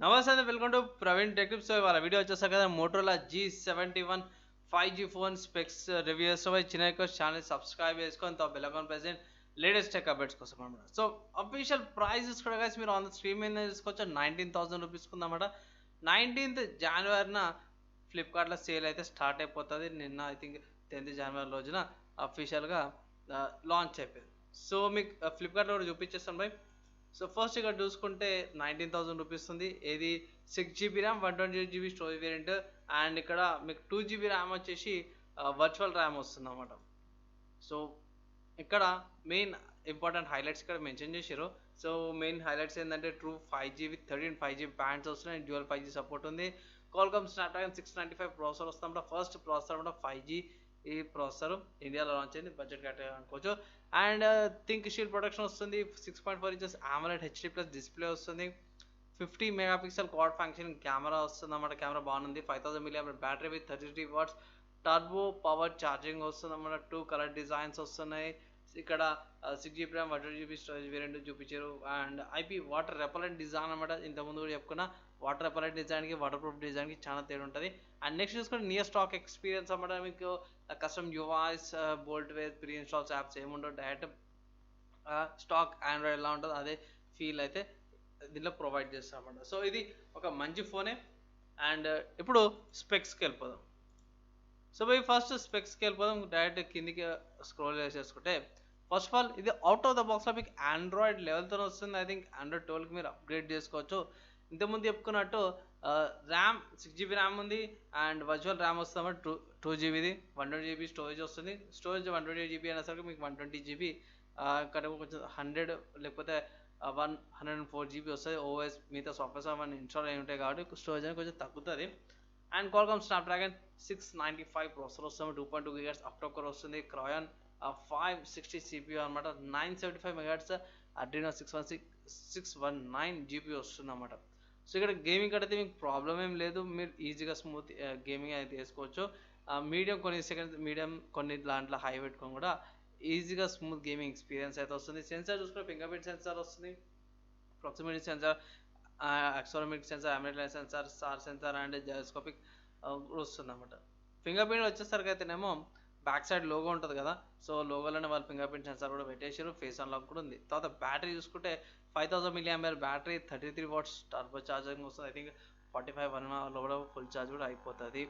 నమస్తే అండి, welcome to Praveen టెక్టిప్స్. So ఇవాళ వీడియో వచ్చేసారు కదా, మోటోలా g71 5G phone specs reviews. So చిన్న ఛానల్ సబ్స్క్రైబ్ చేసుకొని బెల్ ఐకాన్ ప్రెస్ చేయండి లేటెస్ట్ టెక్ అప్డేట్స్ కోసం అనమాట. సో అఫీషియల్ ప్రైజెస్ కూడా guys మీరు ఆన్ ద స్క్రీన్ మీద తీసుకోవచ్చు. 19,000 రూపీస్ ఉందన్నమాట. 19th జనవరిన ఫ్లిప్కార్ట్లో సేల్ అయితే స్టార్ట్ అయిపోతుంది. నిన్న ఐ థింక్ 10th జనవరి రోజున అఫీషియల్గా లాంచ్ అయిపోయింది. సో మీకు ఫ్లిప్కార్ట్లో కూడా చూపించేస్తాను బై. సో ఫస్ట్ ఇక్కడ చూసుకుంటే 19,000 రూపీస్ ఉంది. ఏది 6GB RAM 128GB storage variant. And ఇక్కడ మీకు 2GB ర్యామ్ వచ్చేసి వర్చువల్ ర్యామ్ వస్తుంది అన్నమాట. సో ఇక్కడ మెయిన్ ఇంపార్టెంట్ హైలైట్స్ ఇక్కడ మెన్షన్ చేశారు. సో మెయిన్ హైలైట్స్ ఏంటంటే true 5G with 13 5G bands వస్తున్నాయి. డ్యూయల్ 5G సపోర్ట్ ఉంది. కాల్కామ్ స్నాప్డ్రాగన్ 695 ప్రాసెసర్ వస్తుంది. ఫస్ట్ ప్రాసెసర్ అనమాట 5G. ఈ ప్రాసెసర్ ఇండియాలో లాంచ్ అయింది, బడ్జెట్ కేటగిరీ అనుకోవచ్చు. అండ్ థింక్ షీల్డ్ ప్రొటెక్షన్ వస్తుంది. 6.4 ఇంచెస్ AMOLED HD+ డిస్ప్లే వస్తుంది. 50 మెగాపిక్సెల్ క్వాడ్ ఫంక్షన్ కెమెరా వస్తుంది అన్నమాట. కెమెరా బాగుంది. 5000 mAh battery with 33 watts turbo power charging వస్తుంది అన్నమాట. 2 కలర్ డిజైన్స్ వస్తున్నాయి. ఇక్కడ 6GB RAM 128GB storage variant చూపించారు. And IP water repellent design అనమాట. ఇంతకుముందు కూడా చెప్పుకున్న వాటర్ రెపలెంట్ డిజైన్కి వాటర్ ప్రూఫ్ డిజైన్కి చాలా తేడా ఉంటుంది. అండ్ నెక్స్ట్ చూసుకుంటే నియర్ స్టాక్ ఎక్స్పీరియన్స్ అన్నమాట. మీకు custom UIs bloatware pre installs apps ఏముండవు. డైరెక్ట్ స్టాక్ ఆండ్రాయిడ్ ఎలా ఉంటుందో అదే ఫీల్ అయితే దీనిలో ప్రొవైడ్ చేస్తాం అన్నమాట. సో ఇది ఒక మంచి ఫోనే. అండ్ ఇప్పుడు స్పెక్స్కి వెళ్ళిపోదాం. సో బై ఫస్ట్ స్పెక్స్కి వెళ్ళిపోదాం. డైరెక్ట్ కిందికి స్క్రోల్ చేసేసుకుంటే ఫస్ట్ ఆఫ్ ఆల్ ఇది అవుట్ ఆఫ్ ద బాక్స్లో మీకు ఆండ్రాయిడ్ లెవెల్తో వస్తుంది. ఐ థింక్ ఆండ్రాయిడ్ 12కి మీరు అప్గ్రేడ్ చేసుకోవచ్చు. ఇంతకుముందు చెప్పుకున్నట్టు ర్యామ్ 6GB ర్యామ్ ఉంది. అండ్ వర్చువల్ ర్యామ్ వస్తుంది 2GBది. 120GB స్టోరేజ్ వస్తుంది. స్టోరేజ్ 128GB అనేసరికి మీకు 120GB కనుక కొంచెం 100 లేకపోతే 104GB వస్తుంది. ఓఎస్ మిగతా సాఫ్ట్వేర్స్ అవన్నీ ఇన్స్టాల్ అయి ఉంటాయి కాబట్టి స్టోరేజ్ అనేది కొంచెం తగ్గుతుంది. అండ్ కాల్కామ్ స్నాప్డ్రాగన్ 695 ప్రాసెసర్ వస్తుంది. 2.2 GHz అప్టో కోర్ వస్తుంది. క్రాయాన్ 560 CPU అనమాట. 975 MHz అడ్రినో 619 GB వస్తుంది అనమాట. సో ఇక్కడ గేమింగ్ అయితే మీకు ప్రాబ్లం ఏం లేదు. మీరు ఈజీగా స్మూత్ గేమింగ్ అయితే చేసుకోవచ్చు. మీడియం కొన్ని సెకండ్స్ మీడియం కొన్ని దాంట్లో హై పెట్టుకొని కూడా ఈజీగా స్మూత్ గేమింగ్ ఎక్స్పీరియన్స్ అయితే వస్తుంది. సెన్సార్ చూసుకుంటే ఫింగర్ ప్రింట్ సెన్సార్ వస్తుంది. Proximity sensor, accelerometer sensor, AMOLED sensor, star sensor and gyroscopic వస్తుంది అనమాట. ఫింగర్ ప్రింట్ వచ్చేసరికి అయితేనేమో బ్యాక్ సైడ్ లోగో ఉంటుంది కదా, సో లోగోలోనే వాళ్ళు ఫింగర్ ప్రింట్ సెన్సార్ కూడా పెట్టేసారు. ఫేస్ అన్లాక్ కూడా ఉంది. తర్వాత బ్యాటరీ చూసుకుంటే 5000 mAh battery, 33 watts turbo charging వస్తుంది. ఐ థింక్ 45 1 అవర్లో కూడా ఫుల్ ఛార్జ్ కూడా అయిపోతుంది.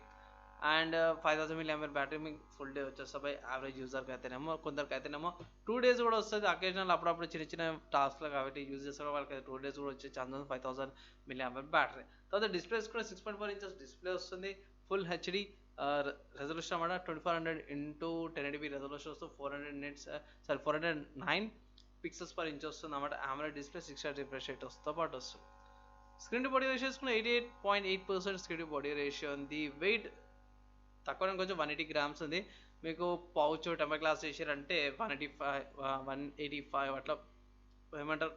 అండ్ 5000 mAh బ్యాటరీ మీకు ఫుల్ డే వచ్చేస్తుంది. బై యావరేజ్ యూజర్కి అయితేనేమో, కొందరికి అయితేనేమో 2 days కూడా వస్తుంది. అకేషనల్ అప్పుడప్పుడు చిన్న చిన్న టాస్క్లు కాబట్టి యూజ్ చేస్తారు వాళ్ళకి 2 days కూడా వచ్చే ఛాన్స్ ఉంది. 5000 mAh బ్యాటరీ. తర్వాత డిస్ప్లేస్ కూడా 6.4 ఇంచెస్ డిస్ప్లే వస్తుంది. ఫుల్ హెచ్డి రెజల్యూషన్ అన్నమాట. 2400x1080p రెజల్యూషన్ వస్తుంది. 409 పిక్సెల్స్ పర్ ఇంచ్ వస్తుంది అన్నమాట. AMOLED డిస్ప్లే 6 రిఫ్రెష్ రేట్ వస్తూ పాటు వస్తుంది. స్క్రీన్ టు బాడీ రేషియో చూసుకున్న 88.8% స్క్రీన్ టు బాడీ రేషియో ఉంది. వెయిట్ తక్కువ కొంచెం 180 grams ఉంది. మీకు పౌచ్ టెంపర్ గ్లాస్ చేసారంటే 185 అట్లా ఏమంటారు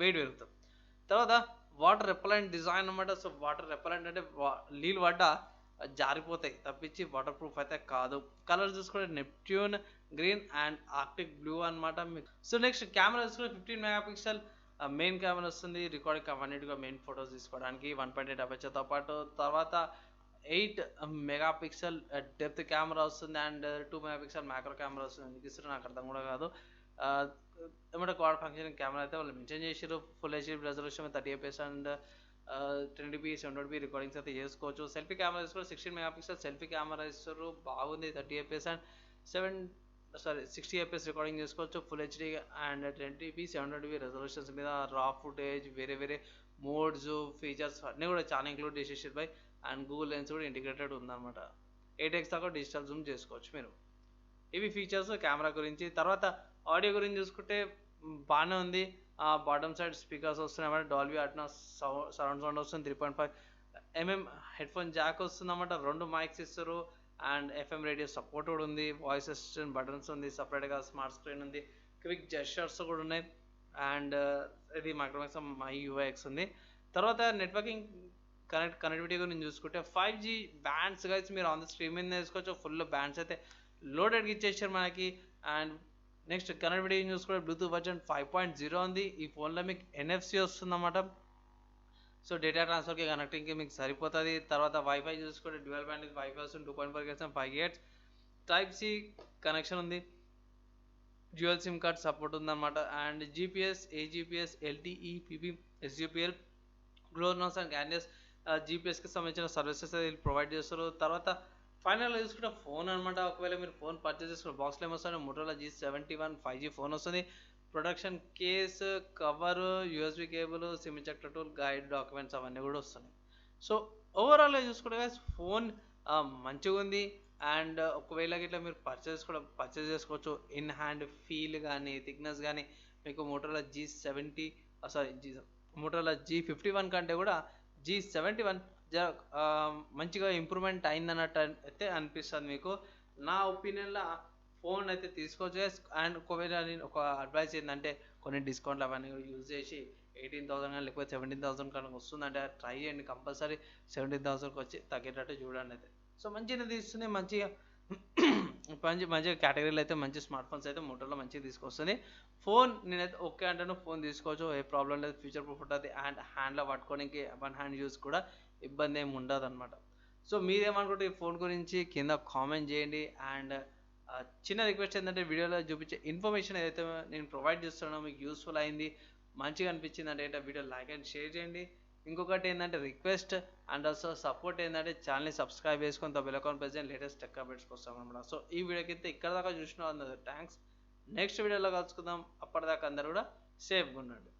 వెయిట్ పెరుగుతుంది. తర్వాత వాటర్ రెపలెంట్ డిజైన్ అనమాట. సో వాటర్ రెపలెంట్ అంటే నీళ్ళు పడ్డ జారిపోతాయి తప్పించి వాటర్ ప్రూఫ్ అయితే కాదు. కలర్ చూసుకుంటే Neptune green and Arctic blue అనమాట. సో నెక్స్ట్ కెమెరా చూసుకుంటే 15 మెగాపిక్సెల్ మెయిన్ కెమెరా వస్తుంది. రికార్డింగ్ అన్నిటిగా మెయిన్ ఫొటోస్ తీసుకోవడానికి 1.8 అపర్చర్తో పాటు. తర్వాత 8 మెగాపిక్సెల్ డెప్త్ కెమెరా వస్తుంది. అండ్ 2 మెగాపిక్సెల్ మ్యాక్రో కెమెరా వస్తుంది. ఎందుకు ఇస్తారు నాకు అర్థం కూడా కాదు. ఏమంటే క్వాడ్ ఫంక్షన్ కెమెరా అయితే వాళ్ళు మెన్షన్ చేసారు. Full HD resolution 30 fps and 1080p 720p recordings అయితే చేసుకోవచ్చు. సెల్ఫీ కెమెరా తీసుకోవాలి. 16 మెగాపిక్సెల్ సెల్ఫీ కెమెరా ఇస్తారు, బాగుంది. 30 fps అండ్ 60 fps రికార్డింగ్ చేసుకోవచ్చు. Full HD and 1080p 720p resolutions మీద రా ఫుటేజ్, వేరే వేరే మోడ్స్, ఫీచర్స్ అన్నీ కూడా చాలా ఇంక్లూడ్ చేసేసారు బై. అండ్ గూగుల్ లెన్స్ కూడా ఇంటిగ్రేటెడ్ ఉందన్నమాట. 8x దాకా డిజిటల్ జూమ్ చేసుకోవచ్చు మీరు. ఇవి ఫీచర్స్ కెమెరా గురించి. తర్వాత ఆడియో గురించి చూసుకుంటే బాగానే ఉంది. బాటమ్ సైడ్ స్పీకర్స్ వస్తున్నాయి అన్నమాట. డాల్బీ అట్మాస్ సరౌండ్ సౌండ్ వస్తుంది. 3.5mm హెడ్ఫోన్ జాక్ వస్తుంది అన్నమాట. 2 మైక్స్ ఇస్తారు. అండ్ FM రేడియో సపోర్ట్ కూడా ఉంది. వాయిస్ అసిస్టెంట్ బటన్స్ ఉంది. సపరేట్గా స్మార్ట్ స్క్రీన్ ఉంది. క్విక్ జెస్చర్స్ కూడా ఉన్నాయి. అండ్ ఇది మైక్రోమాక్స్ MyUIX ఉంది. తర్వాత నెట్వర్కింగ్ కనెక్టివిటీ గురించి చూసుకుంటే 5G బ్యాండ్స్ గైస్ మీరు ఆన్ ద స్క్రీన్ మీద వేసుకోవచ్చు. ఫుల్ బ్యాండ్స్ అయితే లోడెడ్గా ఇచ్చేసారు మనకి. అండ్ నెక్స్ట్ కనెక్టివిటీ చూసుకుంటే బ్లూటూత్ వర్జన్ 5.0 ఉంది. ఈ ఫోన్లో మీకు NFC వస్తుంది అన్నమాట. సో డేటా ట్రాన్స్ఫర్కి కనెక్టింగ్కి మీకు సరిపోతుంది. తర్వాత వైఫై చూసుకుంటే డ్యూయల్ బ్యాండ్ వైఫై వస్తుంది 2.4 GHz 5 GHz type C connection ఉంది. డ్యూయల్ సిమ్ కార్డ్ సపోర్ట్ ఉందన్నమాట. And GPS, AGPS, LTE, PP, SUPL, GLONASS and గ్యానియస్ జీపీఎస్కి సంబంధించిన సర్వీసెస్ వీళ్ళు ప్రొవైడ్ చేస్తారు. తర్వాత ఫైనల్గా చూసుకుంటే ఫోన్ అనమాట. ఒకవేళ మీరు ఫోన్ పర్చేస్ చేసుకున్న బాక్స్లో ఏమొస్తుంది, మోటోరోలా G71 5G ఫోన్ వస్తుంది. Production case, cover, USB cable, SIM injector tool, guide, documents అవన్నీ కూడా వస్తున్నాయి. సో ఓవరాల్గా చూసుకుంటే ఫోన్ మంచిగా ఉంది. అండ్ ఒకవేళ ఇట్లా మీరు పర్చేస్ చేసుకోవచ్చు. ఇన్ హ్యాండ్ ఫీల్ కానీ థిక్నెస్ కానీ మీకు మోటోరోలా మోటోరోలా G51 కంటే కూడా G71 మంచిగా ఇంప్రూవ్మెంట్ అయిందన్నట్టు అయితే అనిపిస్తుంది మీకు. నా ఒపీనియన్లో ఫోన్ అయితే తీసుకోవచ్చు. అండ్ ఒకవేళ నేను ఒక అడ్వైస్ ఏంటంటే కొన్ని డిస్కౌంట్లు అవన్నీ యూజ్ చేసి 18,000 కానీ లేకపోతే 17,000 కనుక వస్తుందంటే ట్రై చేయండి. కంపల్సరీ 17,000కి వచ్చి తగ్గేటట్టు చూడండి అయితే. సో మంచిగా తీసుకుని మంచిగా కేటగిరీలో అయితే మంచి స్మార్ట్ ఫోన్స్ అయితే మోటోలో మంచిగా తీసుకొస్తుంది. ఫోన్ నేనైతే ఓకే అంటాను, ఫోన్ తీసుకోవచ్చు, ఏ ప్రాబ్లం లేదు, ఫ్యూచర్ ప్రూఫ్ ఉంటుంది. అండ్ హ్యాండ్లో పట్టుకోవడానికి వన్ హ్యాండ్ యూస్ కూడా ఇబ్బంది ఏమి ఉండదు అనమాట. సో మీరేమనుకుంటే ఈ ఫోన్ గురించి కింద కామెంట్ చేయండి. అండ్ చిన్న రిక్వెస్ట్ ఏంటంటే వీడియోలో చూపించే ఇన్ఫర్మేషన్ ఏదైతే నేను ప్రొవైడ్ చేస్తున్నానో మీకు యూస్ఫుల్ అయింది, మంచిగా అనిపించింది అంటే వీడియో లైక్ అండ్ షేర్ చేయండి. ఇంకొకటి ఏంటంటే రిక్వెస్ట్ అండ్ ఆల్సో సపోర్ట్ ఏంటంటే ఛానల్ని సబ్స్క్రైబ్ చేసుకొని బెల్ ఐకాన్ ప్రెస్ చేయండి లేటెస్ట్ టెక్ అప్డేట్స్ కోసం అనమాట. సో ఈ వీడియోకి అయితే ఇక్కడ దాకా చూసిన థ్యాంక్స్. నెక్స్ట్ వీడియోలో కలుసుకుందాం. అప్పటిదాకా అందరూ కూడా సేఫ్గా ఉండండి.